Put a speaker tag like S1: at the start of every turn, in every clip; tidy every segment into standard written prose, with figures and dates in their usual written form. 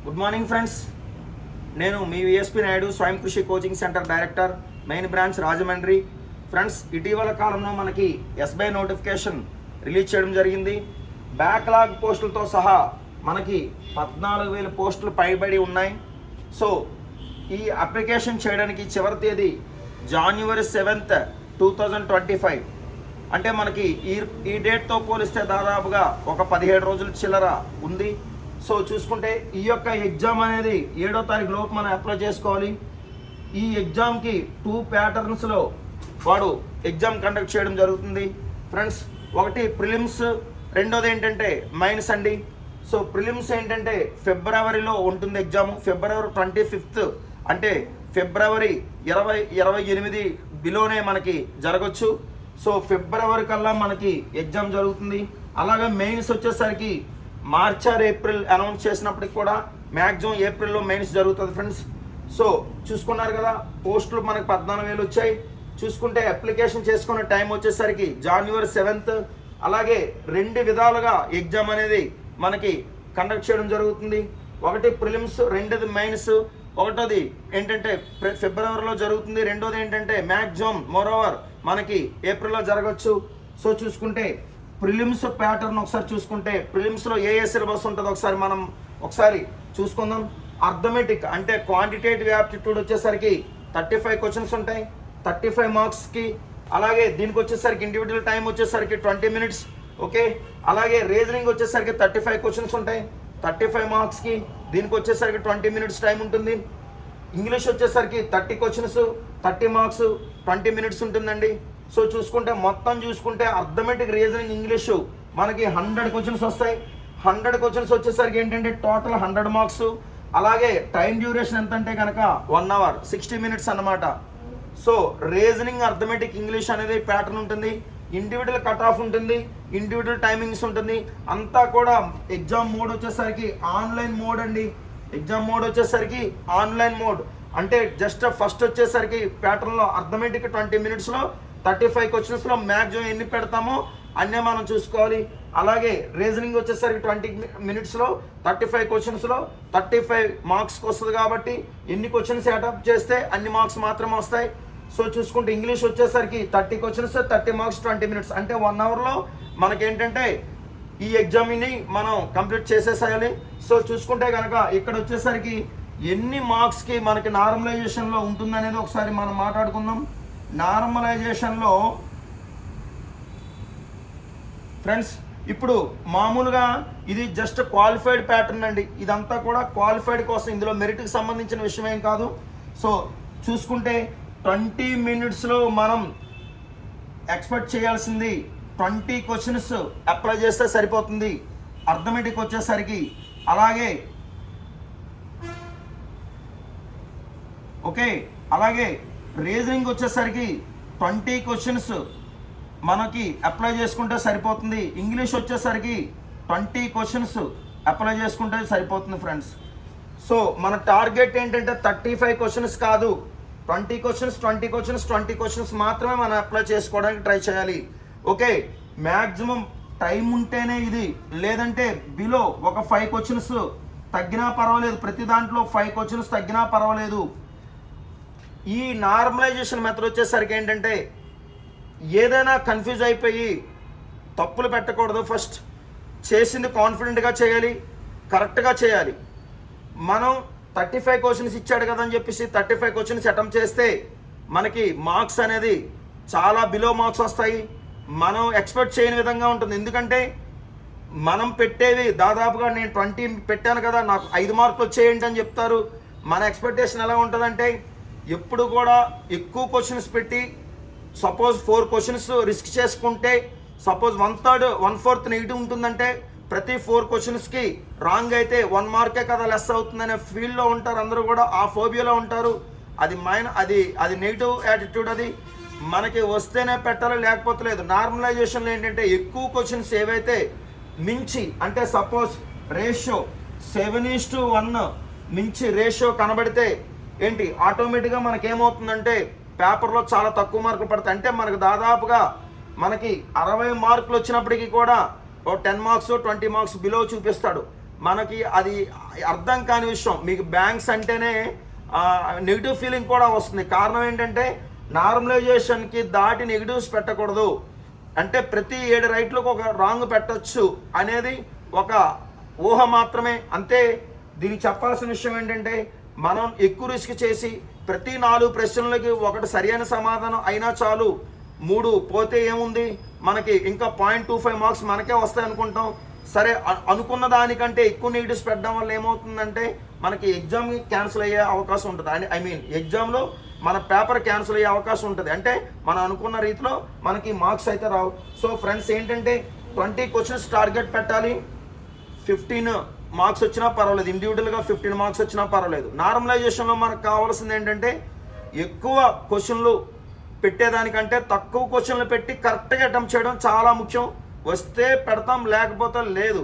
S1: Good morning friends. నేను మీ VSP Naidu స్వయం కృషి coaching centre director, main branch Rajahmundry. Friends, ఇటీవల కాలంలో మనకి ఎస్బీఐ నోటిఫికేషన్ రిలీజ్ చేయడం జరిగింది. బ్యాక్లాగ్ పోస్టులతో సహా మనకి 14,000 పోస్టులు పైబడి ఉన్నాయి. సో ఈ అప్లికేషన్ చేయడానికి చివరి తేదీ January 7th, 2025. అంటే మనకి ఈ డేట్తో పోలిస్తే దాదాపుగా ఒక 17 రోజుల చిల్లర ఉంది. సో చూసుకుంటే ఈ యొక్క ఎగ్జామ్ అనేది 7వ తారీఖు లోపు మనం అప్లై చేసుకోవాలి. ఈ ఎగ్జామ్కి 2 ప్యాటర్న్స్లో వాడు ఎగ్జామ్ కండక్ట్ చేయడం జరుగుతుంది ఫ్రెండ్స్. ఒకటి ప్రిలిమ్స్, రెండోది ఏంటంటే మైన్స్ అండి. సో ప్రిలిమ్స్ ఏంటంటే ఫిబ్రవరిలో ఉంటుంది ఎగ్జామ్. ఫిబ్రవరి 25th, అంటే ఫిబ్రవరి 28 బిలోనే మనకి జరగచ్చు. సో ఫిబ్రవరి కల్లా మనకి ఎగ్జామ్ జరుగుతుంది. అలాగే మెయిన్స్ వచ్చేసరికి మార్చ్ ఆర్ ఏప్రిల్ అనౌన్స్ చేసినప్పటికి కూడా మ్యాక్సిమం ఏప్రిల్లో మెయిన్స్ జరుగుతుంది ఫ్రెండ్స్. సో చూసుకున్నారు కదా, పోస్టులు మనకు 14,000 వచ్చాయి. చూసుకుంటే అప్లికేషన్ చేసుకున్న టైం వచ్చేసరికి January 7th. అలాగే 2 విధాలుగా ఎగ్జామ్ అనేది మనకి కండక్ట్ చేయడం జరుగుతుంది. ఒకటి ప్రిలిమ్స్, రెండోది మెయిన్స్. ఒకటోది ఏంటంటే ఫిబ్రవరిలో జరుగుతుంది, రెండోది ఏంటంటే మ్యాక్సిమం మోరోవర్ మనకి ఏప్రిల్లో జరగచ్చు. సో చూసుకుంటే ప్రిలిమ్స్ ప్యాటర్న్ ఒకసారి చూసుకుంటే ప్రిలిమ్స్లో ఏ సిలబస్ ఉంటుందో ఒకసారి చూసుకుందాం. అర్థమెటిక్ అంటే క్వాంటిటేటివ్ యాప్టిట్యూడ్ వచ్చేసరికి 35 క్వశ్చన్స్ ఉంటాయి, 35 మార్క్స్కి. అలాగే దీనికి వచ్చేసరికి ఇండివిజువల్ టైం వచ్చేసరికి 20 minutes. ఓకే, అలాగే రీజనింగ్ వచ్చేసరికి 35 క్వశ్చన్స్ ఉంటాయి, 35 మార్క్స్కి. దీనికి వచ్చేసరికి 20 minutes టైం ఉంటుంది. ఇంగ్లీష్ వచ్చేసరికి 30 క్వశ్చన్స్, 30 మార్క్స్, 20 minutes ఉంటుందండి. సో చూసుకుంటే మొత్తం చూసుకుంటే అర్థమెటిక్, రీజనింగ్, ఇంగ్లీషు మనకి 100 క్వశ్చన్స్ వస్తాయి. 100 క్వశ్చన్స్ వచ్చేసరికి ఏంటంటే టోటల్ 100 మార్క్స్. అలాగే టైం డ్యూరేషన్ ఎంత అంటే కనుక 1 hour 60 minutes అన్నమాట. సో రీజనింగ్, అర్థమెటిక్, ఇంగ్లీష్ అనేది ప్యాటర్న్ ఉంటుంది. ఇండివిజువల్ కట్ ఆఫ్ ఉంటుంది, ఇండివిజువల్ టైమింగ్స్ ఉంటుంది. అంతా కూడా ఎగ్జామ్ మోడ్ వచ్చేసరికి ఆన్లైన్ మోడ్ అండి. ఎగ్జామ్ మోడ్ వచ్చేసరికి ఆన్లైన్ మోడ్. అంటే జస్ట్ ఫస్ట్ వచ్చేసరికి ప్యాటర్న్లో అర్థమెటిక్ 20 minutesలో 35 క్వశ్చన్స్లో మ్యాక్సిమం ఎన్ని పెడతామో అన్నీ మనం చూసుకోవాలి. అలాగే రీజనింగ్ వచ్చేసరికి 20 minutesలో 35 క్వశ్చన్స్లో 35 మార్క్స్కి వస్తుంది. కాబట్టి ఎన్ని క్వశ్చన్స్ అడాప్ట్ చేస్తే అన్ని మార్క్స్ మాత్రమే వస్తాయి. సో చూసుకుంటే ఇంగ్లీష్ వచ్చేసరికి 30 క్వశ్చన్స్, 30 మార్క్స్, 20 minutes. అంటే 1 hourలో మనకేంటంటే ఈ ఎగ్జామ్ని మనం కంప్లీట్ చేసేసేయాలి. సో చూసుకుంటే కనుక ఇక్కడ వచ్చేసరికి ఎన్ని మార్క్స్కి మనకి నార్మలైజేషన్లో ఉంటుందనేది ఒకసారి మనం మాట్లాడుకుందాం. నార్మలైజేషన్లో ఫ్రెండ్స్ ఇప్పుడు మామూలుగా ఇది జస్ట్ క్వాలిఫైడ్ ప్యాటర్న్ అండి. ఇదంతా కూడా క్వాలిఫైడ్ కోసం, ఇందులో మెరిట్కి సంబంధించిన విషయం ఏం కాదు. సో చూసుకుంటే 20 minutesలో మనం ఎక్స్పెక్ట్ చేయాల్సింది 20 క్వశ్చన్స్ అప్లై చేస్తే సరిపోతుంది. అర్థమెటిక్ వచ్చేసరికి అలాగే ఓకే, అలాగే రీజనింగ్ వచ్చేసరికి 20 క్వశ్చన్స్ మనకి అప్లై చేసుకుంటే సరిపోతుంది. ఇంగ్లీష్ వచ్చేసరికి 20 క్వశ్చన్స్ అప్లై చేసుకుంటే సరిపోతుంది ఫ్రెండ్స్. సో మన టార్గెట్ ఏంటంటే 35 క్వశ్చన్స్ కాదు, 20 క్వశ్చన్స్ మాత్రమే మనం అప్లై చేసుకోవడానికి ట్రై చేయాలి. ఓకే, మ్యాక్సిమం టైం ఉంటేనే ఇది, లేదంటే బిలో ఒక 5 క్వశ్చన్స్ తగ్గినా పర్వాలేదు. ప్రతి దాంట్లో 5 క్వశ్చన్స్ తగ్గినా పర్వాలేదు. ఈ నార్మలైజేషన్ మెథడ్ వచ్చేసరికి ఏంటంటే ఏదైనా కన్ఫ్యూజ్ అయిపోయి తప్పులు పెట్టకూడదు. ఫస్ట్ చేసింది కాన్ఫిడెంట్గా చేయాలి, కరెక్ట్గా చేయాలి. మనం 35 క్వశ్చన్స్ ఇచ్చాడు కదా అని చెప్పేసి 35 క్వశ్చన్స్ అటెంప్ట్ చేస్తే మనకి మార్క్స్ అనేది చాలా బిలో మార్క్స్ వస్తాయి. మనం ఎక్స్పెక్ట్ చేయని విధంగా ఉంటుంది. ఎందుకంటే మనం పెట్టేవి దాదాపుగా నేను 20 పెట్టాను కదా, నాకు 5 మార్కులు వచ్చేయండి అని చెప్తారు. మన ఎక్స్పెక్టేషన్ ఎలా ఉంటుందంటే ఎప్పుడు కూడా ఎక్కువ క్వశ్చన్స్ పెట్టి సపోజ్ 4 క్వశ్చన్స్ రిస్క్ చేసుకుంటే సపోజ్ 1/3 1/4 నెగిటివ్ ఉంటుందంటే ప్రతి 4 క్వశ్చన్స్కి రాంగ్ అయితే 1 మార్కే కదా లెస్ అవుతుందనే ఫీల్డ్లో ఉంటారు అందరూ కూడా, ఆ ఫోబియాలో ఉంటారు. అది నెగిటివ్ యాటిట్యూడ్. అది మనకి వస్తేనే పెట్టాలి, లేకపోతే లేదు. నార్మలైజేషన్లో ఏంటంటే ఎక్కువ క్వశ్చన్స్ ఏవైతే మించి, అంటే సపోజ్ రేషియో 7:1 మించి రేషియో కనబడితే ఏంటి ఆటోమేటిక్గా మనకేమవుతుందంటే పేపర్లో చాలా తక్కువ మార్కులు పడతాయి. అంటే మనకు దాదాపుగా మనకి 60 మార్కులు వచ్చినప్పటికీ కూడా ఓ 10 మార్క్స్ 20 మార్క్స్ బిలో చూపిస్తాడు. మనకి అది అర్థం కాని విషయం. మీకు బ్యాంక్స్ అంటేనే నెగిటివ్ ఫీలింగ్ కూడా వస్తుంది. కారణం ఏంటంటే నార్మలైజేషన్కి దాటి నెగిటివ్స్ పెట్టకూడదు, అంటే ప్రతి 7 రైట్లకు ఒక రాంగ్ పెట్టచ్చు అనేది ఒక ఊహ మాత్రమే. అంతే. దీనికి చెప్పాల్సిన విషయం ఏంటంటే మనం ఎక్కువ రిస్క్ చేసి ప్రతి 4 ప్రశ్నలకి ఒకటి సరైన సమాధానం అయినా చాలు, 3 పోతే ఏముంది, మనకి ఇంకా 0.25 మార్క్స్ మనకే వస్తాయి అనుకుంటాం. సరే, అనుకున్న దానికంటే ఎక్కువ నెగిటివ్స్ పెట్టడం వల్ల ఏమవుతుందంటే మనకి ఎగ్జామ్ క్యాన్సిల్ అయ్యే అవకాశం ఉంటుంది. ఐ మీన్ ఎగ్జామ్లో మన పేపర్ క్యాన్సిల్ అయ్యే అవకాశం ఉంటుంది. అంటే మనం అనుకున్న రీతిలో మనకి మార్క్స్ అయితే రావు. సో ఫ్రెండ్స్ ఏంటంటే 20 క్వశ్చన్స్ టార్గెట్ పెట్టాలి. 15 మార్క్స్ వచ్చినా పర్వాలేదు, ఇండివిజువల్గా 15 మార్క్స్ వచ్చినా పర్వాలేదు. నార్మలైజేషన్లో మనకు కావాల్సింది ఏంటంటే ఎక్కువ క్వశ్చన్లు పెట్టేదానికంటే తక్కువ క్వశ్చన్లు పెట్టి కరెక్ట్గా అటెంప్ట్ చేయడం చాలా ముఖ్యం. వస్తే పెడతాం, లేకపోతే లేదు.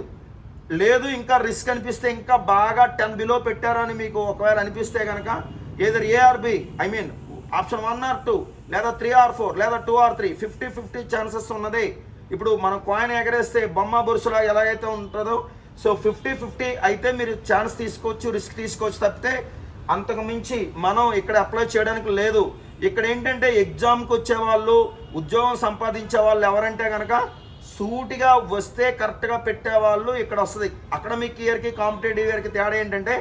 S1: ఇంకా రిస్క్ అనిపిస్తే ఇంకా బాగా 10 బిలో పెట్టారని మీకు ఒకవేళ అనిపిస్తే కనుక either A or B, I mean option 1 or 2 లేదా 3 or 4 లేదా 2 or 3, 50-50 ఛాన్సెస్ ఉన్నది. ఇప్పుడు మనం కాయిన్ ఎగరేస్తే బొమ్మ బొరుసులా ఎలాగైతే ఉంటుందో, సో 50-50 అయితే మీరు ఛాన్స్ తీసుకోవచ్చు, రిస్క్ తీసుకోవచ్చు. తప్పితే అంతకు మించి మనం ఇక్కడ అప్లై చేయడానికి లేదు. ఇక్కడ ఏంటంటే ఎగ్జామ్కి వచ్చే వాళ్ళు, ఉద్యోగం సంపాదించే వాళ్ళు ఎవరంటే కనుక సూటిగా వస్తే కరెక్ట్గా పెట్టేవాళ్ళు ఇక్కడ వస్తుంది. అకాడమిక్ ఇయర్కి కాంపిటేటివ్ ఇయర్కి తేడా ఏంటంటే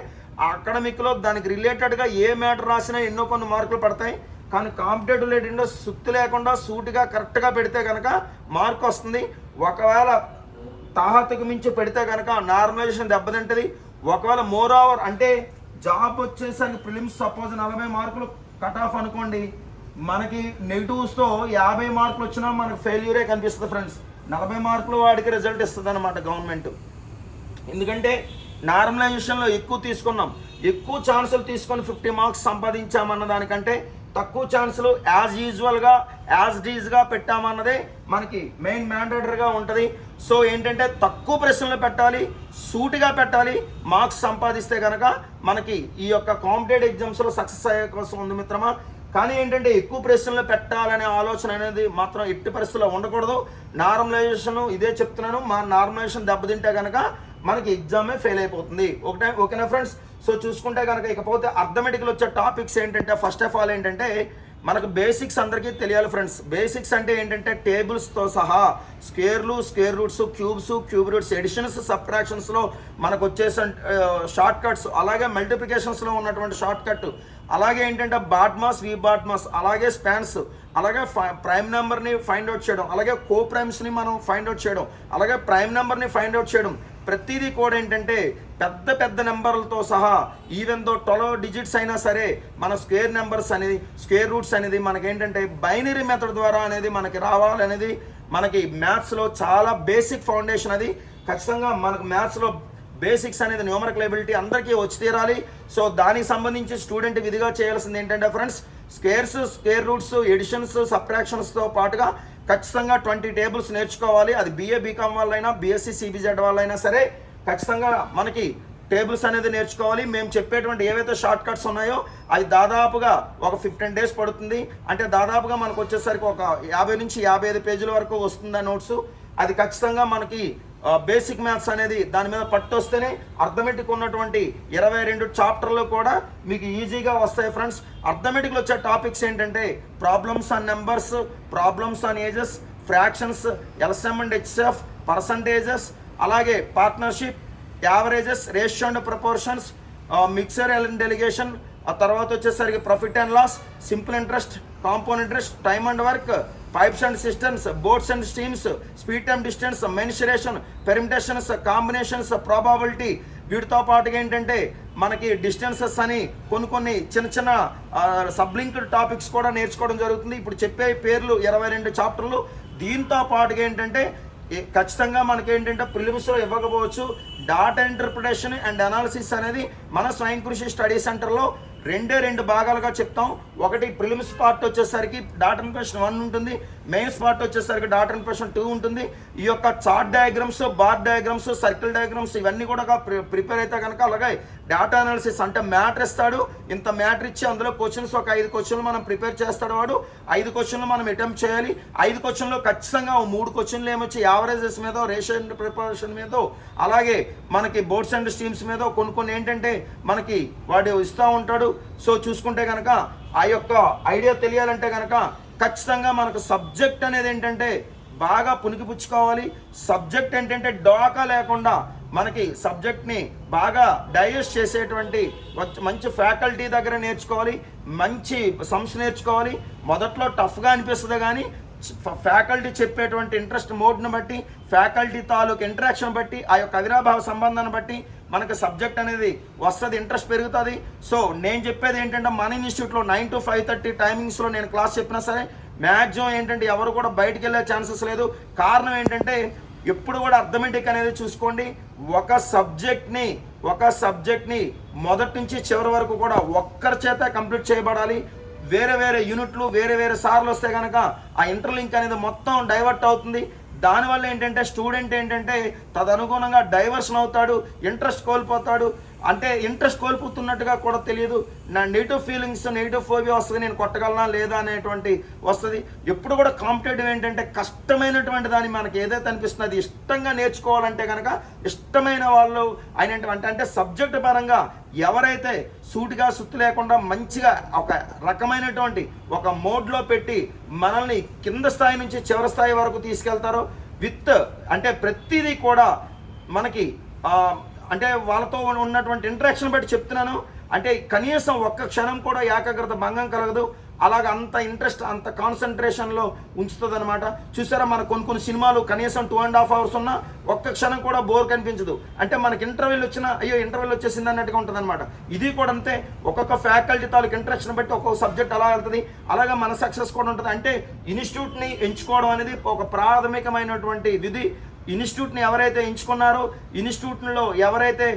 S1: అకాడమిక్లో దానికి రిలేటెడ్గా ఏ మ్యాటర్ రాసినా ఎన్నో కొన్ని మార్కులు పడతాయి. కానీ కాంపిటేటివ్ రిలేటెడ్ సుత్తి లేకుండా సూటిగా కరెక్ట్గా పెడితే కనుక మార్క్ వస్తుంది. ఒకవేళ తాహతకు మించి పెడితే కనుక నార్మలైజేషన్ దెబ్బతింటుంది. ఒకవేళ మోర్ ఓవర్ అంటే జాబ్ వచ్చేసరికి ప్రిలిమ్స్ సపోజ్ 40 మార్కులు కట్ ఆఫ్ అనుకోండి, మనకి నెగిటివ్స్తో 50 మార్కులు వచ్చినా మనకు ఫెయిల్యూరే కనిపిస్తుంది ఫ్రెండ్స్. 40 మార్కులు వాడికి రిజల్ట్ ఇస్తుంది అన్నమాట గవర్నమెంట్. ఎందుకంటే నార్మలైజేషన్లో ఎక్కువ తీసుకున్నాం, ఎక్కువ ఛాన్సులు తీసుకొని 50 మార్క్స్ సంపాదించామన్న దానికంటే తక్కువ ఛాన్సులు యాజ్ యూజువల్గా యాజ్ డీజ్గా పెట్టామన్నదే మనకి మెయిన్ మ్యాండేటరీగా ఉంటుంది. సో ఏంటంటే తక్కువ ప్రశ్నలు పెట్టాలి, సూటిగా పెట్టాలి, మార్క్స్ సంపాదిస్తే కనుక మనకి ఈ యొక్క కాంపిటేటివ్ ఎగ్జామ్స్లో సక్సెస్ అయ్యే కోసం ఉంది మిత్రమా. కానీ ఏంటంటే ఎక్కువ ప్రశ్నలు పెట్టాలనే ఆలోచన అనేది మాత్రం ఎట్టి పరిస్థితుల్లో ఉండకూడదు. నార్మలైజేషన్ ఇదే చెప్తున్నాను, మా నార్మలైజేషన్ దెబ్బతింటే కనుక మనకి ఎగ్జామే ఫెయిల్ అయిపోతుంది. ఓకేనా ఫ్రెండ్స్. సో చూసుకుంటే కనుక ఇకపోతే అర్థమెటిక్లో వచ్చే టాపిక్స్ ఏంటంటే ఫస్ట్ ఆఫ్ ఆల్ ఏంటంటే మనకు బేసిక్స్ అందరికీ తెలియాలి ఫ్రెండ్స్. బేసిక్స్ అంటే ఏంటంటే టేబుల్స్తో సహా స్క్వేర్లు, square roots, cubes, cube roots, additions, సబ్ట్రాక్షన్స్లో మనకు వచ్చేసే షార్ట్ కట్స్, అలాగే మల్టిప్లికేషన్స్లో ఉన్నటువంటి షార్ట్ కట్, అలాగే ఏంటంటే బాట్మాస్, వి బాట్మాస్, అలాగే స్పాన్స్, అలాగే ప్రైమ్ నెంబర్ని ఫైండ్ అవుట్ చేయడం, అలాగే కో ప్రైమ్స్ని మనం ఫైండ్ అవుట్ చేయడం, అలాగే ప్రైమ్ నెంబర్ని ఫైండ్ అవుట్ చేయడం. ప్రతిదీ కూడా ఏంటంటే పెద్ద పెద్ద నెంబర్లతో సహా ఈవెన్ దో 12 డిజిట్స్ అయినా సరే మన స్క్వేర్ నెంబర్స్ అనేది, స్క్వేర్ రూట్స్ అనేది మనకేంటంటే బైనరీ మెథడ్ ద్వారా అనేది మనకి రావాలనేది మనకి మ్యాథ్స్లో చాలా బేసిక్ ఫౌండేషన్. అది ఖచ్చితంగా మనకు మ్యాథ్స్లో బేసిక్స్ అనేది న్యూమరికల్ ఎబిలిటీ అందరికీ వచ్చి తీరాలి. సో దానికి సంబంధించి స్టూడెంట్ విధిగా చేయాల్సింది ఏంటంటే friends squares, square roots, additions, సబ్ట్రాక్షన్స్తో పాటుగా ఖచ్చితంగా 20 టేబుల్స్ నేర్చుకోవాలి. అది BA BCom వాళ్ళైనా BSc CBZ వాళ్ళైనా సరే ఖచ్చితంగా మనకి టేబుల్స్ అనేది నేర్చుకోవాలి. మేము చెప్పేటువంటి ఏవైతే షార్ట్ కట్స్ ఉన్నాయో అది దాదాపుగా ఒక 15 days పడుతుంది. అంటే దాదాపుగా మనకు వచ్చేసరికి ఒక 50 నుంచి 55 పేజీల వరకు వస్తుంది నోట్స్. అది ఖచ్చితంగా మనకి బేసిక్ మ్యాథ్స్ అనేది దాని మీద పట్టు వస్తేనే అర్థమెటిక్ ఉన్నటువంటి 22 చాప్టర్లు కూడా మీకు ఈజీగా వస్తాయి ఫ్రెండ్స్. అర్థమెటిక్లో వచ్చే టాపిక్స్ ఏంటంటే problems on numbers, problems on ages, fractions, LCM and HCF, percentages, అలాగే partnership, averages, ratio and proportions, mixture and alligation, ఆ తర్వాత వచ్చేసరికి profit and loss, simple interest, compound interest, time and work, pipes and cisterns, boats and streams, speed time distance, mensuration, permutations, combinations, probability. వీటితో పాటుగా ఏంటంటే మనకి distances అని కొన్ని చిన్న సబ్లింక్డ్ టాపిక్స్ కూడా నేర్చుకోవడం జరుగుతుంది. ఇప్పుడు చెప్పే పేర్లు 22 చాప్టర్లు. దీంతో పాటుగా ఏంటంటే ఖచ్చితంగా మనకేంటంటే ప్రిలిమ్స్లో ఇవ్వకపోవచ్చు డాటా ఇంటర్ప్రిటేషన్ అండ్ అనాలిసిస్ అనేది మన స్వయం కృషి స్టడీ సెంటర్లో రెండు భాగాలుగా చెప్తాం. ఒకటి ప్రిలిమ్స్ పార్ట్ వచ్చేసరికి డాటా ఇన్ఫర్మేషన్ 1 ఉంటుంది, మెయిన్స్ పార్ట్ వచ్చేసరికి డాటా ఇన్ఫర్మేషన్ 2 ఉంటుంది. ఈ యొక్క chart diagrams, bar diagrams, circle diagrams ఇవన్నీ కూడా ప్రిపేర్ అయితే కనుక, అలాగే డేటా అనాలిసిస్ అంటే మ్యాటర్ ఇస్తాడు, ఇంత మ్యాటర్ ఇచ్చి అందులో క్వశ్చన్స్ ఒక 5 క్వశ్చన్లు మనం ప్రిపేర్ చేస్తాడు వాడు. 5 క్వశ్చన్లు మనం అటెంప్ట్ చేయాలి. 5 క్వశ్చన్లో ఖచ్చితంగా 3 క్వశ్చన్లు ఏమొచ్చి యావరేజెస్ మీద, రేషన్ ప్రిపరేషన్ మీద, అలాగే మనకి బోర్డ్స్ అండ్ స్ట్రీమ్స్ మీద కొన్ని ఏంటంటే మనకి వాడు ఇస్తూ ఉంటాడు. సో చూసుకుంటే కనుక ఆ యొక్క ఐడియా తెలియాలంటే కనుక ఖచ్చితంగా మనకు సబ్జెక్ట్ అనేది ఏంటంటే బాగా పుణికిపుచ్చుకోవాలి. సబ్జెక్ట్ ఏంటంటే డోకా లేకుండా మనకి సబ్జెక్ట్ని బాగా డైజెస్ట్ చేసేటువంటి మంచి ఫ్యాకల్టీ దగ్గర నేర్చుకోవాలి, మంచి సమ్స్ నేర్చుకోవాలి. మొదట్లో టఫ్గా అనిపిస్తుంది, కానీ ఫ్యాకల్టీ చెప్పేటువంటి ఇంట్రెస్ట్ మోడ్ని బట్టి, ఫ్యాకల్టీ తాలూకు ఇంటరాక్షన్ బట్టి, ఆ యొక్క అవినాభావ సంబంధాన్ని బట్టి మనకు సబ్జెక్ట్ అనేది వస్తుంది, ఇంట్రెస్ట్ పెరుగుతుంది. సో నేను చెప్పేది ఏంటంటే మన ఇన్స్టిట్యూట్లో 9 to 5:30 టైమింగ్స్లో నేను క్లాస్ చెప్పినా సరే మ్యాక్సిమం ఏంటంటే ఎవరు కూడా బయటికి వెళ్ళే ఛాన్సెస్ లేదు. కారణం ఏంటంటే ఎప్పుడు కూడా అర్థమెటిక్ అనేది చూసుకోండి. ఒక సబ్జెక్ట్ని మొదటి నుంచి చివరి వరకు కూడా ఒక్కరి చేత కంప్లీట్ చేయబడాలి. వేరే యూనిట్లు వేరే సార్లు వస్తే కనుక ఆ ఇంటర్లింక్ అనేది మొత్తం డైవర్ట్ అవుతుంది. దానివల్ల ఏంటంటే స్టూడెంట్ ఏంటంటే తదనుగుణంగా డైవర్షన్ అవుతాడు, ఇంట్రెస్ట్ కోల్పోతాడు. అంటే ఇంట్రెస్ట్ కోల్పోతున్నట్టుగా కూడా తెలియదు. నా నెగిటివ్ ఫీలింగ్స్, నెగిటివ్ ఫోబియా వస్తుంది, నేను కొట్టగలనా లేదా అనేటువంటి వస్తుంది. ఎప్పుడు కూడా కాంపిటేటివ్ ఏంటంటే కష్టమైనటువంటి దాన్ని మనకి ఏదైతే అనిపిస్తుందో అది ఇష్టంగా నేర్చుకోవాలంటే కనుక ఇష్టమైన వాళ్ళు అంటే సబ్జెక్ట్ పరంగా ఎవరైతే సూటిగా సుత్తు లేకుండా మంచిగా ఒక రకమైనటువంటి ఒక మోడ్లో పెట్టి మనల్ని కింద స్థాయి నుంచి చివరి స్థాయి వరకు తీసుకెళ్తారో విత్ అంటే ప్రతిదీ కూడా మనకి అంటే వాళ్ళతో ఉన్నటువంటి ఇంటరాక్షన్ బట్టి చెప్తున్నాను. అంటే కనీసం ఒక్క క్షణం కూడా ఏకాగ్రత భంగం కలగదు. అలాగ అంత ఇంట్రెస్ట్, అంత కాన్సన్ట్రేషన్లో ఉంచుతుంది అనమాట. చూసారా, మన కొన్ని సినిమాలు కనీసం 2.5 hours ఉన్నా ఒక్క క్షణం కూడా బోర్ కనిపించదు. అంటే మనకి ఇంటర్వ్యూలు వచ్చినా అయ్యో ఇంటర్వ్యూలు వచ్చేసింది అన్నట్టుగా ఉంటుంది అనమాట. ఇది కూడా అంతే, ఒక్కొక్క ఫ్యాకల్టీ తాలూకు ఇంట్రెక్షన్ బట్టి ఒక్కొక్క సబ్జెక్ట్ అలా వెళ్తుంది. అలాగే మన సక్సెస్ కూడా ఉంటుంది. అంటే ఇన్స్టిట్యూట్ని ఎంచుకోవడం అనేది ఒక ప్రాథమికమైనటువంటి విధి. ఇన్స్టిట్యూట్ని ఎవరైతే ఎంచుకున్నారో, ఇన్స్టిట్యూట్లో ఎవరైతే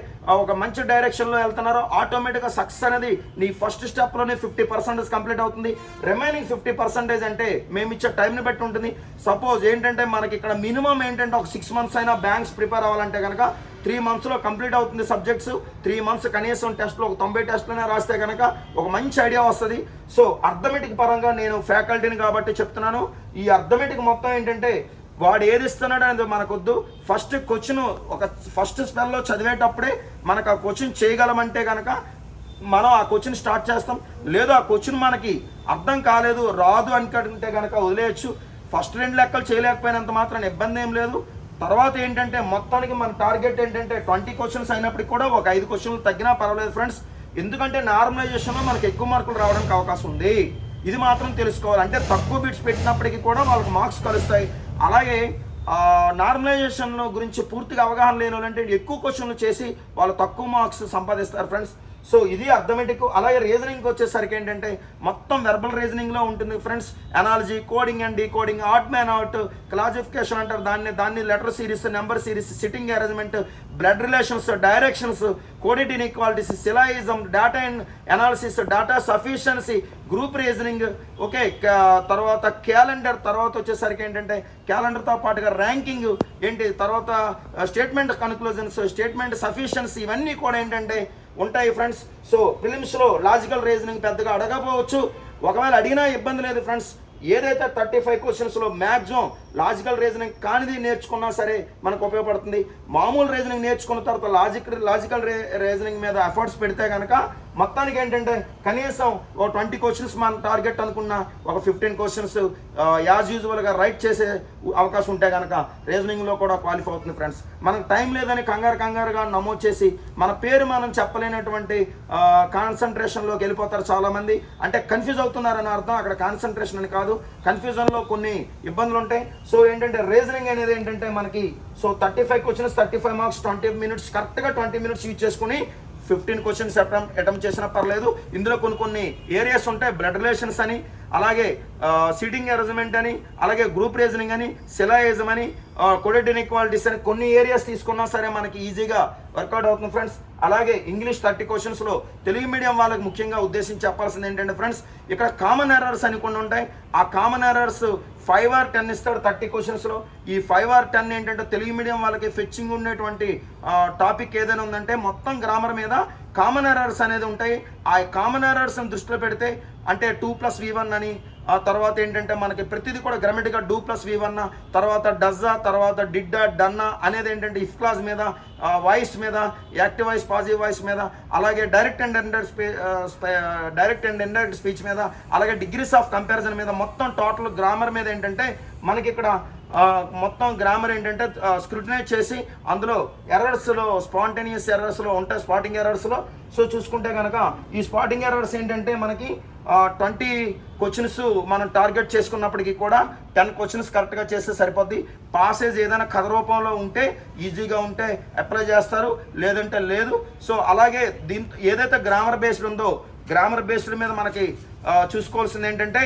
S1: ఒక మంచి డైరెక్షన్లో వెళ్తున్నారో ఆటోమేటిక్గా సక్సెస్ అనేది నీ ఫస్ట్ స్టెప్లోనే 50% కంప్లీట్ అవుతుంది. రిమైనింగ్ 50% అంటే మేము ఇచ్చే టైంని బట్టి ఉంటుంది. సపోజ్ ఏంటంటే మనకి ఇక్కడ మినిమం ఏంటంటే ఒక 6 months అయినా బ్యాంక్స్ ప్రిపేర్ అవ్వాలంటే కనుక 3 monthsలో కంప్లీట్ అవుతుంది సబ్జెక్ట్స్. 3 months కనీసం టెస్ట్లో ఒక 90 టెస్ట్లోనే రాస్తే కనుక ఒక మంచి ఐడియా వస్తుంది. సో అర్థమెటిక్ పరంగా నేను ఫ్యాకల్టీని కాబట్టి చెప్తున్నాను. ఈ అర్థమెటిక్ మొత్తం ఏంటంటే వాడు ఏది ఇస్తున్నాడు అనేది మనకొద్దు. ఫస్ట్ క్వశ్చన్ ఫస్ట్ స్పెల్లో చదివేటప్పుడే మనకు ఆ క్వశ్చన్ చేయగలమంటే కనుక మనం ఆ క్వశ్చన్ స్టార్ట్ చేస్తాం. లేదు ఆ క్వశ్చన్ మనకి అర్థం కాలేదు, రాదు అనుకుంటే కనుక వదిలేయచ్చు. ఫస్ట్ 2 లెక్కలు చేయలేకపోయినంత మాత్రం ఇబ్బంది ఏం లేదు. తర్వాత ఏంటంటే మొత్తానికి మన టార్గెట్ ఏంటంటే 20 questions అయినప్పటికీ కూడా ఒక 5 questions తగ్గినా పర్వాలేదు ఫ్రెండ్స్. ఎందుకంటే నార్మలైజేషన్లో మనకి ఎక్కువ మార్కులు రావడానికి అవకాశం ఉంది. ఇది మాత్రం తెలుసుకోవాలి. అంటే తక్కువ బిట్స్ పెట్టినప్పటికీ కూడా వాళ్ళకి మార్క్స్ కలుస్తాయి. అలాగే నార్మలైజేషన్ గురించి పూర్తిగా అవగాహన లేని వాళ్ళంటే ఎక్కువ క్వశ్చన్లు చేసి వాళ్ళు తక్కువ మార్క్స్ సంపాదిస్తారు ఫ్రెండ్స్. సో ఇది అర్థమెటిక్. అలాగే రీజనింగ్కి వచ్చేసరికి ఏంటంటే మొత్తం వెర్బల్ రీజనింగ్లో ఉంటుంది friends. Analogy, coding and decoding, odd man out, classification అంటారు దాన్ని letter series, number series, seating arrangement, blood relations, directions, coded inequalities, syllogism, data and analysis, data sufficiency, group reasoning, okay. తర్వాత calendar, తర్వాత వచ్చేసరికి ఏంటంటే క్యాలెండర్తో పాటుగా ranking ఏంటి, తర్వాత statement conclusions, statement sufficiency, ఇవన్నీ కూడా ఏంటంటే ఉంటాయి ఫ్రెండ్స్. సో ప్రిలిమ్స్లో లాజికల్ రీజనింగ్ పెద్దగా అడగకపోవచ్చు, ఒకవేళ అడిగినా ఇబ్బంది లేదు ఫ్రెండ్స్. ఏదైతే 35 questions మ్యాక్సిమం లాజికల్ రీజనింగ్ కానిది నేర్చుకున్నా సరే మనకు ఉపయోగపడుతుంది. మామూలు రీజనింగ్ నేర్చుకున్న తర్వాత లాజికల్ రీజనింగ్ మీద ఎఫర్ట్స్ పెడితే కనుక మొత్తానికి ఏంటంటే కనీసం ఒక 20 questions మన టార్గెట్ అనుకున్న ఒక 15 questions యాజ్ యూజువల్గా రైట్ చేసే అవకాశం ఉంటే కనుక రీజనింగ్లో కూడా క్వాలిఫై అవుతుంది ఫ్రెండ్స్. మనకు టైం లేదని కంగారుగా నమోదు చేసి మన పేరు మనం చెప్పలేనటువంటి కాన్సన్ట్రేషన్లోకి వెళ్ళిపోతారు చాలామంది. అంటే కన్ఫ్యూజ్ అవుతున్నారని అర్థం, అక్కడ కాన్సన్ట్రేషన్ అని కాదు, కన్ఫ్యూజన్లో కొన్ని ఇబ్బందులు ఉంటాయి. సో ఏంటంటే రీజనింగ్ అనేది ఏంటంటే మనకి 35 questions 35 marks 20 minutes కరెక్ట్గా 20 minutes యూజ్ చేసుకుని 15 questions అటెంప్ట్ చేసినా పర్లేదు. ఇందులో కొన్ని ఏరియాస్ ఉంటాయి, బ్లడ్ రిలేషన్స్ అని, అలాగే సీటింగ్ అరేంజ్మెంట్ అని, అలాగే గ్రూప్ రీజనింగ్ అని, సిలాయిజం అని, కోడిటీ ఇన్ఈక్వాలిటీస్ అని కొన్ని ఏరియాస్ తీసుకున్నా సరే మనకి ఈజీగా వర్కౌట్ అవుతుంది ఫ్రెండ్స్. అలాగే ఇంగ్లీష్ 30 క్వశ్చన్స్లో తెలుగు మీడియం వాళ్ళకి ముఖ్యంగా ఉద్దేశించి చెప్పాల్సింది ఏంటంటే ఫ్రెండ్స్, ఇక్కడ కామన్ ఎర్రర్స్ అని కొన్ని ఉంటాయి. ఆ కామన్ ఎర్రర్స్ 5 or 10 ఇస్తాడు 30 క్వశ్చన్స్లో. ఈ 5 or 10 ఏంటంటే తెలుగు మీడియం వాళ్ళకి ఫెచ్చింగ్ ఉండేటువంటి టాపిక్ ఏదైనా ఉందంటే మొత్తం గ్రామర్ మీద కామన్ ఎర్రర్స్ అనేది ఉంటాయి. ఆ కామన్ ఎర్రర్స్ని దృష్టిలో పెడితే అంటే 2+V1 అని, ఆ తర్వాత ఏంటంటే మనకి ప్రతిదీ కూడా గ్రామటిక్గా 2+V1, తర్వాత డజ్జా, తర్వాత డిడ్డా, డన్నా అనేది ఏంటంటే ఇఫ్ క్లాజ్ మీద, వాయిస్ మీద, యాక్టివ్ వాయిస్, పాజిటివ్ వాయిస్ మీద, అలాగే డైరెక్ట్ అండ్ ఇండైరెక్ట్ స్పీచ్ మీద, అలాగే డిగ్రీస్ ఆఫ్ కంపారిజన్ మీద, మొత్తం టోటల్ గ్రామర్ మీద ఏంటంటే మనకి ఇక్కడ మొత్తం గ్రామర్ ఏంటంటే స్క్రూటినైజ్ చేసి అందులో ఎర్రర్స్లో స్పాంటేనియస్ ఎర్రర్స్లో ఉంటాయి, స్పాటింగ్ ఎర్రర్స్లో. సో చూసుకుంటే కనుక ఈ స్పాటింగ్ ఎర్రర్స్ ఏంటంటే మనకి 20 క్వశ్చన్స్ మనం టార్గెట్ చేసుకున్నప్పటికీ కూడా 10 క్వశ్చన్స్ కరెక్ట్గా చేస్తే సరిపోద్ది. పాసేజ్ ఏదైనా కథ రూపంలో ఉంటే ఈజీగా ఉంటే అప్లై చేస్తారు, లేదంటే లేదు. సో అలాగే దీంతో ఏదైతే గ్రామర్ బేస్డ్ ఉందో గ్రామర్ బేస్డ్ మీద మనకి చూసుకోవాల్సింది ఏంటంటే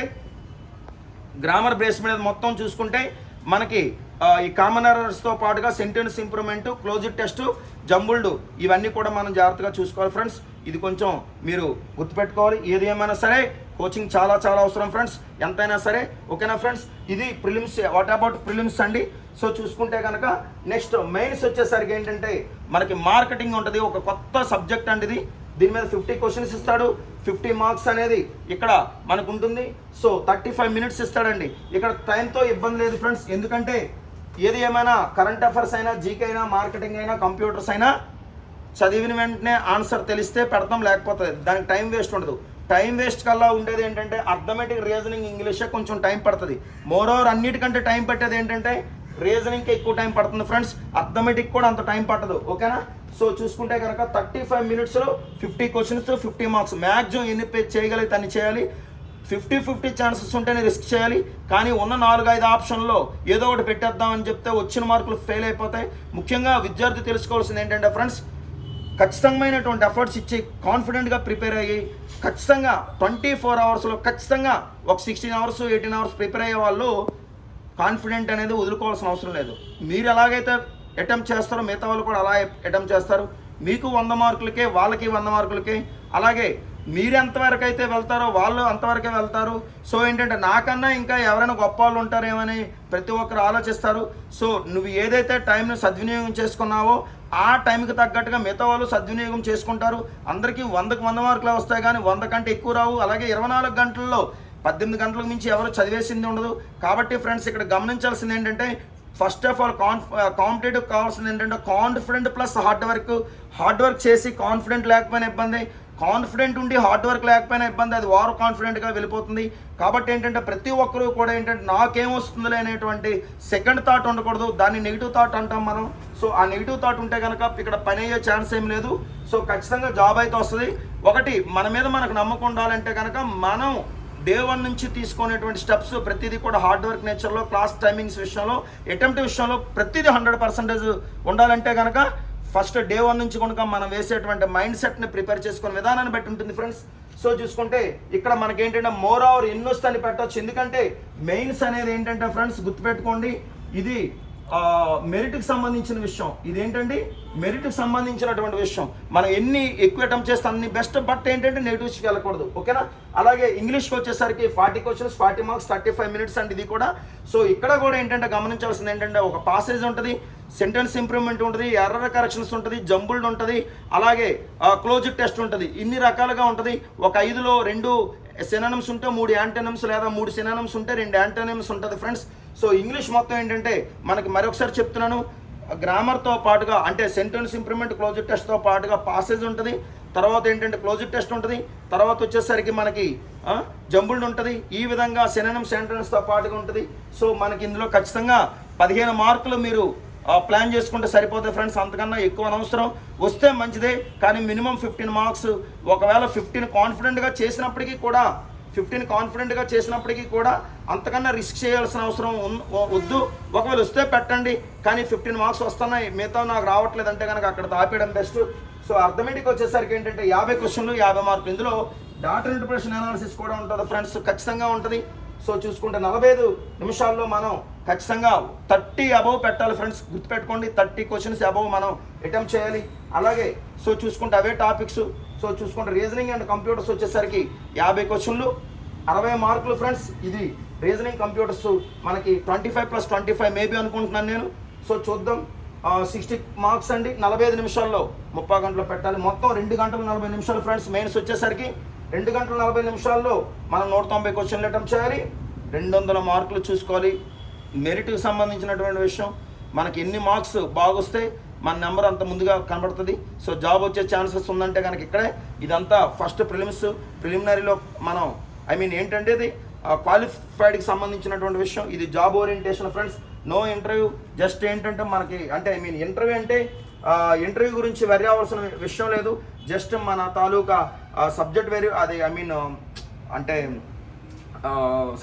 S1: గ్రామర్ బేస్ మీద మొత్తం చూసుకుంటే మనకి ఈ కామన్ ఎర్రర్స్తో పాటుగా sentence improvement, closed test, jumbled ఇవన్నీ కూడా మనం జాగ్రత్తగా చూసుకోవాలి ఫ్రెండ్స్. ఇది కొంచెం మీరు గుర్తుపెట్టుకోవాలి. ఏది ఏమైనా సరే కోచింగ్ చాలా చాలా అవసరం ఫ్రెండ్స్, ఎంతైనా సరే. ఓకేనా ఫ్రెండ్స్, ఇది ప్రిలిమ్స్. వాట్ అబౌట్ ప్రిలిమ్స్ అండి. సో చూసుకుంటే కనుక నెక్స్ట్ మెయిన్స్ వచ్చేసరికి ఏంటంటే మనకి మార్కెటింగ్ ఉంటుంది, ఒక కొత్త సబ్జెక్ట్ అండి ఇది. దీని మీద 50 క్వశ్చన్స్ ఇస్తాడు, 50 మార్క్స్ అనేది ఇక్కడ మనకు ఉంటుంది. సో 35 మినిట్స్ ఇస్తాడండి. ఇక్కడ టైంతో ఇబ్బంది లేదు ఫ్రెండ్స్, ఎందుకంటే ఏది ఏమైనా కరెంట్ అఫైర్స్ అయినా, జీకే అయినా, మార్కెటింగ్ అయినా, కంప్యూటర్స్ అయినా చదివిన వెంటనే ఆన్సర్ తెలిస్తే పెడతాం, లేకపోతే దానికి టైం వేస్ట్ ఉండదు. టైం వేస్ట్ కల్లా ఉండేది ఏంటంటే అర్థమెటిక్, రీజనింగ్, ఇంగ్లీషే కొంచెం టైం పడుతుంది. మోర్ ఓవర్ అన్నిటికంటే టైం పట్టేది ఏంటంటే రీజనింగ్కి ఎక్కువ టైం పడుతుంది ఫ్రెండ్స్, అర్థమెటిక్ కూడా అంత టైం పట్టదు. ఓకేనా. సో చూసుకుంటే కనుక 35 మినిట్స్లో 50 క్వశ్చన్స్, 50 మార్క్స్. మ్యాక్సిమం ఎన్ని చేయగలిగితే అన్ని చేయాలి. 50-50 ఛాన్సెస్ ఉంటేనే రిస్క్ చేయాలి. కానీ ఉన్న 4-5 ఆప్షన్లో ఏదో ఒకటి పెట్టేద్దామని చెప్తే వచ్చిన మార్కులు ఫెయిల్ అయిపోతాయి. ముఖ్యంగా విద్యార్థి తెలుసుకోవాల్సింది ఏంటంటే ఫ్రెండ్స్, ఖచ్చితమైనటువంటి ఎఫర్ట్స్ ఇచ్చి కాన్ఫిడెంట్గా ప్రిపేర్ అయ్యి ఖచ్చితంగా 24 అవర్స్లో ఖచ్చితంగా ఒక 16 అవర్స్ 18 అవర్స్ ప్రిపేర్ అయ్యే వాళ్ళు కాన్ఫిడెంట్ అనేది వదులుకోవాల్సిన అవసరం లేదు. మీరు ఎలాగైతే అటెంప్ట్ చేస్తారో మిగతా వాళ్ళు కూడా అలా అటెంప్ట్ చేస్తారు. మీకు 100 మార్కులకే, వాళ్ళకి 100 మార్కులకే. అలాగే మీరు ఎంతవరకు అయితే వెళ్తారో వాళ్ళు అంతవరకే వెళ్తారు. సో ఏంటంటే నాకన్నా ఇంకా ఎవరైనా గొప్ప వాళ్ళు ఉంటారేమని ప్రతి ఒక్కరు ఆలోచిస్తారు. సో నువ్వు ఏదైతే టైంని సద్వినియోగం చేసుకున్నావో ఆ టైంకి తగ్గట్టుగా మిగతా వాళ్ళు సద్వినియోగం చేసుకుంటారు. అందరికీ 100కి 100 మార్కులు వస్తాయి, కానీ 100 కంటే ఎక్కువ రావు. అలాగే 24 గంటల్లో 18 గంటలకు మించి ఎవరు చదివేసింది ఉండదు. కాబట్టి ఫ్రెండ్స్ ఇక్కడ గమనించాల్సింది ఏంటంటే ఫస్ట్ ఆఫ్ ఆల్ కాంపిటేటివ్ కావాల్సింది ఏంటంటే కాన్ఫిడెంట్ ప్లస్ హార్డ్ వర్క్ చేసి కాన్ఫిడెంట్ లేకపోయినా ఇబ్బంది, కాన్ఫిడెంట్ ఉండి హార్డ్ వర్క్ లేకపోయినా ఇబ్బంది. అది ఓవర్ కాన్ఫిడెంట్గా వెళ్ళిపోతుంది. కాబట్టి ఏంటంటే ప్రతి ఒక్కరూ కూడా ఏంటంటే నాకేమొస్తుందిలే అనేటువంటి సెకండ్ థాట్ ఉండకూడదు. దాన్ని నెగిటివ్ థాట్ అంటాం మనం. సో ఆ నెగిటివ్ థాట్ ఉంటే కనుక ఇక్కడ పని అయ్యే ఛాన్స్ ఏం లేదు. సో ఖచ్చితంగా జాబ్ అయితే వస్తుంది. ఒకటి మన మీద మనకు నమ్మకం ఉండాలంటే కనుక మనం డే 1 నుంచి తీసుకునేటువంటి స్టెప్స్ ప్రతిదీ కూడా హార్డ్ వర్క్ నేచర్లో, క్లాస్ టైమింగ్స్ విషయంలో, అటెంప్ట్ విషయంలో ప్రతిదీ 100% ఉండాలంటే కనుక ఫస్ట్ డే 1 నుంచి కనుక మనం వేసేటువంటి మైండ్ సెట్ని ప్రిపేర్ చేసుకునే విధానాన్ని బట్టి ఉంటుంది ఫ్రెండ్స్. సో చూసుకుంటే ఇక్కడ మనకి ఏంటంటే మోర్ ఓవర్ ఎన్ని వస్తాయని పెట్టవచ్చు. ఎందుకంటే మెయిన్స్ అనేది ఏంటంటే ఫ్రెండ్స్ గుర్తుపెట్టుకోండి, ఇది మెరిట్కి సంబంధించిన విషయం. ఇదేంటండి మెరిట్కి సంబంధించినటువంటి విషయం. మనం ఎన్ని ఎక్కువ అటెంప్ట్ చేస్తే అన్ని బెస్ట్. బట్ ఏంటంటే నెగిటివ్స్కి వెళ్ళకూడదు. ఓకేనా. అలాగే ఇంగ్లీష్కి వచ్చేసరికి 40 క్వశ్చన్స్ 40 మార్క్స్ 35 మినిట్స్ అండి ఇది కూడా. సో ఇక్కడ కూడా ఏంటంటే గమనించాల్సింది ఏంటంటే ఒక పాసేజ్ ఉంటుంది, సెంటెన్స్ ఇంప్రూవ్మెంట్ ఉంటుంది, ఎర్రర్ కరెక్షన్స్ ఉంటుంది, జంబుల్డ్ ఉంటుంది, అలాగే క్లోజ్డ్ టెస్ట్ ఉంటుంది. ఇన్ని రకాలుగా ఉంటుంది. ఒక 5లో 2 సినానిమ్స్ ఉంటే 3 యాంటోనిమ్స్, లేదా 3 సినానిమ్స్ ఉంటే 2 యాంటోనిమ్స్ ఉంటుంది ఫ్రెండ్స్. సో ఇంగ్లీష్ మొత్తం ఏంటంటే మనకి మరొకసారి చెప్తున్నాను, గ్రామర్తో పాటుగా అంటే సెంటెన్స్ ఇంప్రూవ్మెంట్, క్లోజ్డ్ టెస్ట్తో పాటుగా పాసేజ్ ఉంటుంది, తర్వాత ఏంటంటే క్లోజ్డ్ టెస్ట్ ఉంటుంది, తర్వాత వచ్చేసరికి మనకి జంబుల్డ్ ఉంటుంది. ఈ విధంగా సినానిమ్స్ సెంటెన్స్తో పాటుగా ఉంటుంది. సో మనకి ఇందులో ఖచ్చితంగా 15 మార్కులు మీరు ప్లాన్ చేసుకుంటే సరిపోతాయి ఫ్రెండ్స్. అంతకన్నా ఎక్కువ అనవసరం. వస్తే మంచిదే, కానీ మినిమం 15 మార్క్స్. ఒకవేళ 15 కాన్ఫిడెంట్గా చేసినప్పటికీ కూడా అంతకన్నా రిస్క్ చేయాల్సిన అవసరం వద్దు. ఒకవేళ వస్తే పెట్టండి, కానీ 15 మార్క్స్ వస్తున్నాయి, మిగతా నాకు రావట్లేదు అంటే కనుక అక్కడ ఆపేయడం బెస్ట్. సో అర్థమెటిక్ వచ్చేసరికి ఏంటంటే 50 క్వశ్చన్లు 50 మార్కులు. ఇందులో డాటా ఇంటర్ప్రిటేషన్ అనాలిసిస్ కూడా ఉంటుంది ఫ్రెండ్స్, ఖచ్చితంగా ఉంటుంది. సో చూసుకుంటే 45 నిమిషాల్లో మనం ఖచ్చితంగా 30 అబవ్ పెట్టాలి ఫ్రెండ్స్. గుర్తుపెట్టుకోండి, 30 క్వశ్చన్స్ అబవ్ మనం అటెంప్ట్ చేయాలి. అలాగే సో చూసుకుంటే అవే టాపిక్స్. సో చూసుకుంటే రీజనింగ్ అండ్ కంప్యూటర్స్ వచ్చేసరికి 50 క్వశ్చన్లు, 60 మార్కులు ఫ్రెండ్స్. ఇది రీజనింగ్ కంప్యూటర్స్ మనకి 25+25 మేబీ అనుకుంటున్నాను నేను. సో చూద్దాం. 60 మార్క్స్ అండి, 45 నిమిషాల్లో 30 గంటలు పెట్టాలి. మొత్తం 2 గంటల 40 నిమిషాలు ఫ్రెండ్స్. మెయిన్స్ వచ్చేసరికి 2 గంటల 40 నిమిషాల్లో మనం 190 క్వశ్చన్లు అటెంప్ట్ చేయాలి. 200 మార్కులు చూసుకోవాలి. మెరిట్కి సంబంధించినటువంటి విషయం, మనకి ఎన్ని మార్క్స్ బాగొస్తే మన నెంబర్ అంత ముందుగా కనబడుతుంది. సో జాబ్ వచ్చే ఛాన్సెస్ ఉందంటే కనుక ఇక్కడే. ఇదంతా ఫస్ట్ ప్రిలిమినరీలో మనం ఏంటంటే ఇది క్వాలిఫైడ్కి సంబంధించినటువంటి విషయం. ఇది job orientation friends, no interview. Just ఏంటంటే మనకి అంటే ఇంటర్వ్యూ అంటే ఇంటర్వ్యూ గురించి వెరీ అవ్వాల్సిన విషయం లేదు. జస్ట్ మన తాలూకా సబ్జెక్ట్ అది అంటే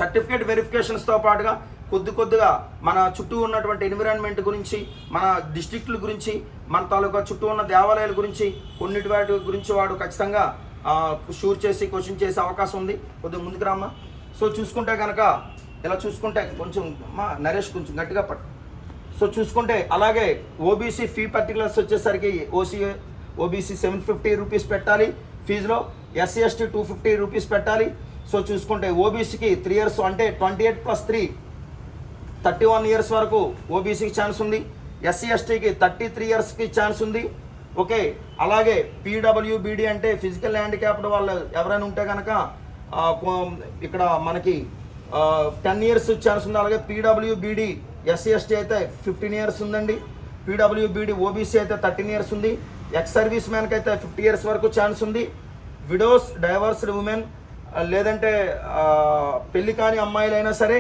S1: సర్టిఫికేట్ వెరిఫికేషన్స్తో పాటుగా కొద్దిగా మన చుట్టూ ఉన్నటువంటి ఎన్విరాన్మెంట్ గురించి, మన డిస్ట్రిక్ట్ల గురించి, మన తాలూకా చుట్టూ ఉన్న దేవాలయాల గురించి, కొన్నిటి వాటి గురించి వాడు ఖచ్చితంగా షూర్ చేసి క్వశ్చన్ చేసే అవకాశం ఉంది. కొద్దిగా ముందుకు రామ్మా. సో చూసుకుంటే కనుక ఇలా చూసుకుంటే కొంచెం నరేష్ కొంచెం గట్టిగా పట్టు. సో చూసుకుంటే అలాగే ఓబీసీ ఫీ పర్టికులర్స్ వచ్చేసరికి ఓబీసీ 750 రూపీస్ పెట్టాలి ఫీజులో, ఎస్సీ ఎస్టీ 250 రూపీస్ పెట్టాలి. సో చూసుకుంటే ఓబీసీకి 3 ఇయర్స్ అంటే 28+3 31 ఇయర్స్ వరకు ఓబీసీకి ఛాన్స్ ఉంది. ఎస్సీ ఎస్టీకి 33 ఇయర్స్కి ఛాన్స్ ఉంది. ఓకే, అలాగే పీడబ్ల్యూబీడీ అంటే ఫిజికల్ హ్యాండిక్యాప్డ్ వాళ్ళు ఎవరైనా ఉంటే కనుక ఇక్కడ మనకి 10 ఇయర్స్ ఛాన్స్ ఉంది. అలాగే పీడబ్ల్యూబీడీ ఎస్సీ ఎస్టీ అయితే 15 ఇయర్స్ ఉందండి. పీడబ్ల్యూబీడీ ఓబీసీ అయితే 13 ఇయర్స్ ఉంది. ఎక్స్ సర్వీస్ మ్యాన్కి అయితే 50 ఇయర్స్ వరకు ఛాన్స్ ఉంది. విడోస్, డైవర్స్డ్ ఉమెన్ లేదంటే పెళ్లి కాని అమ్మాయిలైనా సరే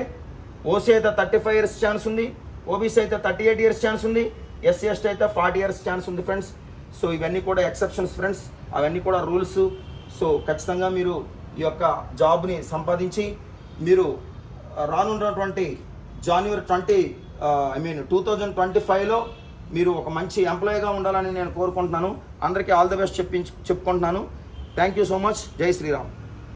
S1: ఓసీ అయితే 35 ఇయర్స్ ఛాన్స్ ఉంది. ఓబీసీ అయితే 38 ఇయర్స్ ఛాన్స్ ఉంది. ఎస్సీ ఎస్టీ అయితే 40 ఇయర్స్ ఛాన్స్ ఉంది ఫ్రెండ్స్. సో ఇవన్నీ కూడా ఎక్సెప్షన్స్ ఫ్రెండ్స్, అవన్నీ కూడా రూల్స్. సో ఖచ్చితంగా మీరు ఈ యొక్క జాబ్ని సంపాదించి మీరు రానున్నటువంటి January 2025లో మీరు ఒక మంచి ఎంప్లాయీగా ఉండాలని నేను కోరుకుంటున్నాను. అందరికీ ఆల్ ది బెస్ట్ చెప్పుకుంటున్నాను. Thank you so much. జై శ్రీరామ్.